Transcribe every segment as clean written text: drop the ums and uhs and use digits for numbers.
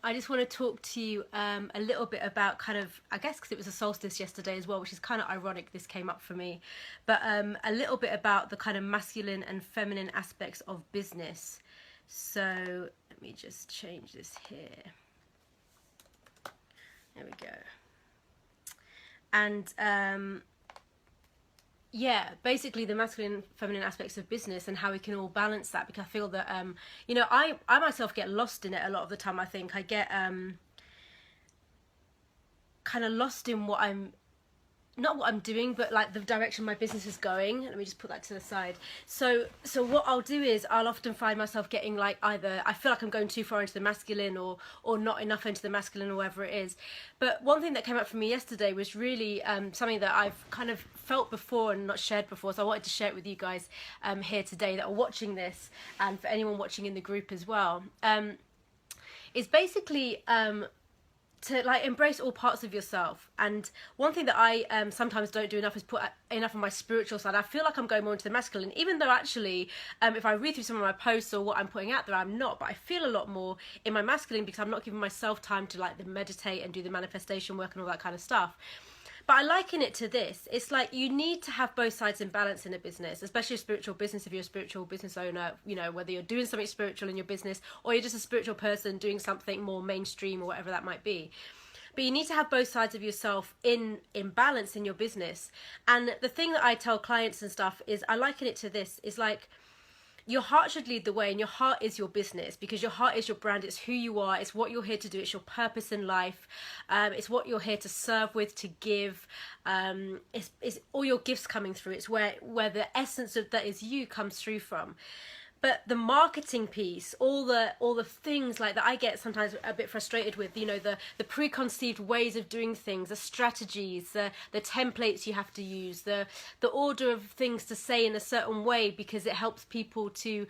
I just want to talk to you a little bit about kind of, I guess because it was a solstice yesterday as well, which is kind of ironic this came up for me, but a little bit about the kind of masculine and feminine aspects of business. So let me just change this here. There we go. And yeah, basically the masculine and feminine aspects of business and how we can all balance that, because I feel that you know, I myself get lost in it a lot of the time. I think I get kind of lost in what I'm not what I'm doing, but like the direction my business is going. Let me just put that to the side. So what I'll do is I'll often find myself getting like, either I feel like I'm going too far into the masculine or not enough into the masculine, or whatever it is. But one thing that came up for me yesterday was really something that I've kind of felt before and not shared before. So I wanted to share it with you guys here today that are watching this, and for anyone watching in the group as well. Is basically to like embrace all parts of yourself. And one thing that I sometimes don't do enough is put enough on my spiritual side. I feel like I'm going more into the masculine, even though actually if I read through some of my posts or what I'm putting out there, I'm not. But I feel a lot more in my masculine because I'm not giving myself time to like meditate and do the manifestation work and all that kind of stuff. But I liken it to this. It's like you need to have both sides in balance in a business, especially a spiritual business. If you're a spiritual business owner, you know, whether you're doing something spiritual in your business or you're just a spiritual person doing something more mainstream or whatever that might be. But you need to have both sides of yourself in balance in your business. And the thing that I tell clients and stuff is, I liken it to this. Is like, your heart should lead the way, and your heart is your business, because your heart is your brand. It's who you are. It's what you're here to do. It's your purpose in life. It's what you're here to serve with, to give. It's all your gifts coming through. It's where the essence of that is you comes through from. But the marketing piece, all the things like that, I get sometimes a bit frustrated with, you know, the preconceived ways of doing things, the strategies, the templates you have to use, the order of things to say in a certain way because it helps people to,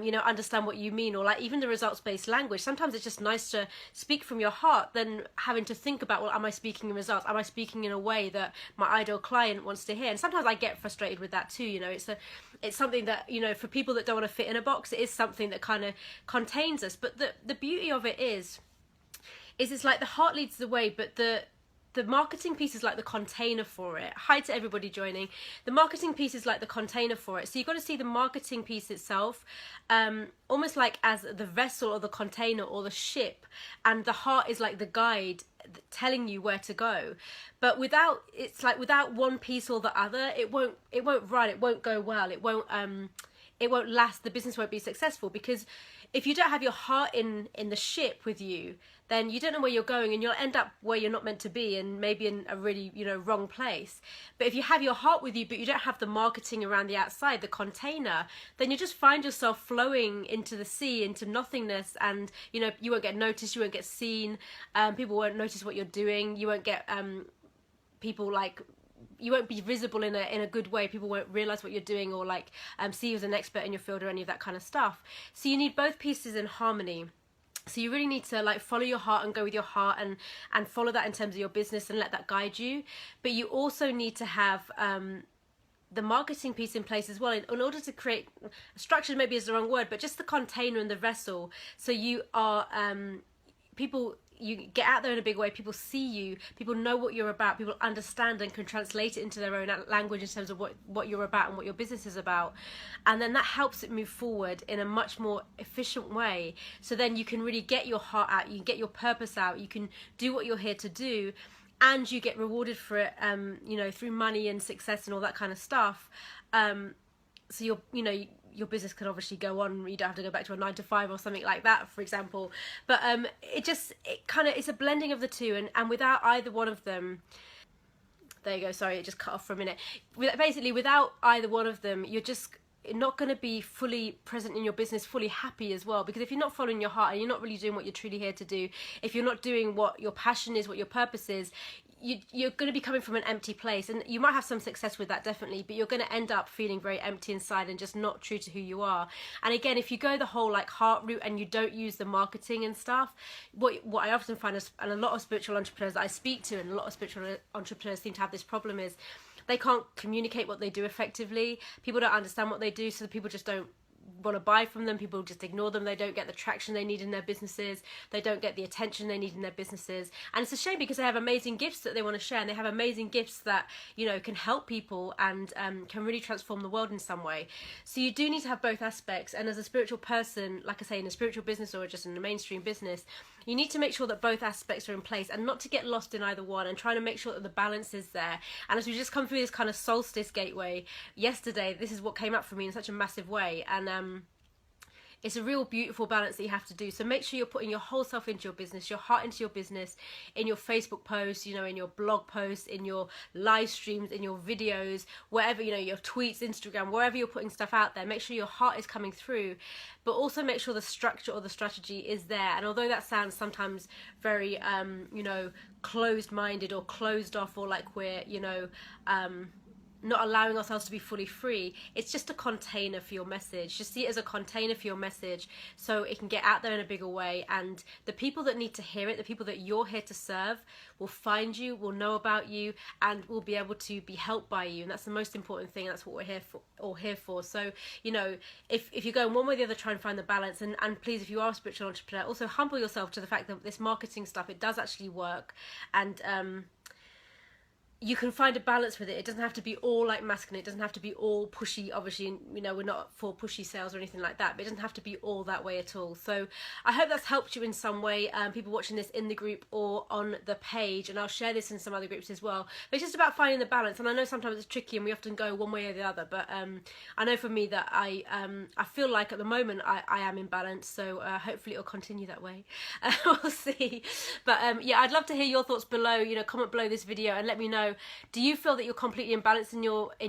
you know, understand what you mean, or like even the results-based language. Sometimes it's just nice to speak from your heart than having to think about, well, am I speaking in results? Am I speaking in a way that my ideal client wants to hear? And sometimes I get frustrated with that too. You know, it's something that, you know, for people that don't want to fit in a box, it is something that kind of contains us. But the beauty of it is it's like the heart leads the way, but the marketing piece is like the container for it. Hi to everybody joining. The marketing piece is like the container for it. So you've got to see the marketing piece itself almost like as the vessel or the container or the ship, and the heart is like the guide telling you where to go. But without one piece or the other, it won't run, it won't go well, it won't last, the business won't be successful. Because if you don't have your heart in the ship with you, then you don't know where you're going, and you'll end up where you're not meant to be, and maybe in a really, you know, wrong place. But if you have your heart with you, but you don't have the marketing around the outside, the container, then you just find yourself flowing into the sea, into nothingness, and, you know, you won't get noticed, you won't get seen, people won't notice what you're doing, you won't get people like, you won't be visible in a good way. People won't realize what you're doing, or like see you as an expert in your field or any of that kind of stuff. So you need both pieces in harmony. So you really need to like follow your heart and go with your heart and follow that in terms of your business and let that guide you. But you also need to have the marketing piece in place as well, in order to create structure, maybe is the wrong word, but just the container and the vessel. So you are you get out there in a big way, people see you, people know what you're about, people understand and can translate it into their own language in terms of what you're about and what your business is about. And then that helps it move forward in a much more efficient way. So then you can really get your heart out, you can get your purpose out, you can do what you're here to do, and you get rewarded for it, you know, through money and success and all that kind of stuff. So you're, you know, your business can obviously go on. You don't have to go back to a 9 to 5 or something like that, for example. But it's a blending of the two, and without either one of them, there you go, sorry, it just cut off for a minute. Basically, without either one of them, you're just not going to be fully present in your business, fully happy as well. Because if you're not following your heart and you're not really doing what you're truly here to do, if you're not doing what your passion is, what your purpose is, you're going to be coming from an empty place. And you might have some success with that, definitely, but you're going to end up feeling very empty inside and just not true to who you are. And again, if you go the whole like heart route and you don't use the marketing and stuff, what I often find is, and a lot of spiritual entrepreneurs that I speak to, and a lot of spiritual entrepreneurs seem to have this problem, is they can't communicate what they do effectively. People don't understand what they do, so the people just don't want to buy from them, people just ignore them, they don't get the traction they need in their businesses, they don't get the attention they need in their businesses. And it's a shame because they have amazing gifts that they want to share, and they have amazing gifts that, you know, can help people and can really transform the world in some way. So you do need to have both aspects. And as a spiritual person, like I say, in a spiritual business or just in a mainstream business, you need to make sure that both aspects are in place and not to get lost in either one, and trying to make sure that the balance is there. And as we just come through this kind of solstice gateway yesterday, this is what came up for me in such a massive way. And it's a real beautiful balance that you have to do. So make sure you're putting your whole self into your business, your heart into your business, in your Facebook posts, you know, in your blog posts, in your live streams, in your videos, wherever, you know, your tweets, Instagram, wherever you're putting stuff out there. Make sure your heart is coming through, but also make sure the structure or the strategy is there. And although that sounds sometimes very, you know, closed-minded or closed off, or like we're, you know, not allowing ourselves to be fully free, it's just a container for your message. Just see it as a container for your message so it can get out there in a bigger way, and the people that need to hear it, the people that you're here to serve, will find you, will know about you, and will be able to be helped by you. And that's the most important thing. That's what we're here for. So, you know, if you're going one way or the other, try and find the balance. And please, if you are a spiritual entrepreneur, also humble yourself to the fact that this marketing stuff, it does actually work. And you can find a balance with it. It doesn't have to be all like masculine. It doesn't have to be all pushy. Obviously, you know, we're not for pushy sales or anything like that, but it doesn't have to be all that way at all. So I hope that's helped you in some way, people watching this in the group or on the page, and I'll share this in some other groups as well. But it's just about finding the balance, and I know sometimes it's tricky and we often go one way or the other, but I know for me that I feel like at the moment I am in balance, so hopefully it'll continue that way. We'll see. But yeah, I'd love to hear your thoughts below. You know, comment below this video and let me know, do you feel that you're completely imbalanced in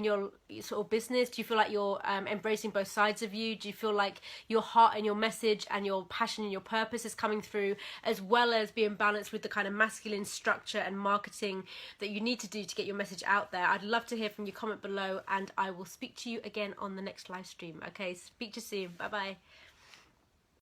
your sort of business? Do you feel like you're embracing both sides of you? Do you feel like your heart and your message and your passion and your purpose is coming through, as well as being balanced with the kind of masculine structure and marketing that you need to do to get your message out there? I'd love to hear from you. Comment below, and I will speak to you again on the next live stream. Okay, speak to you soon. Bye bye.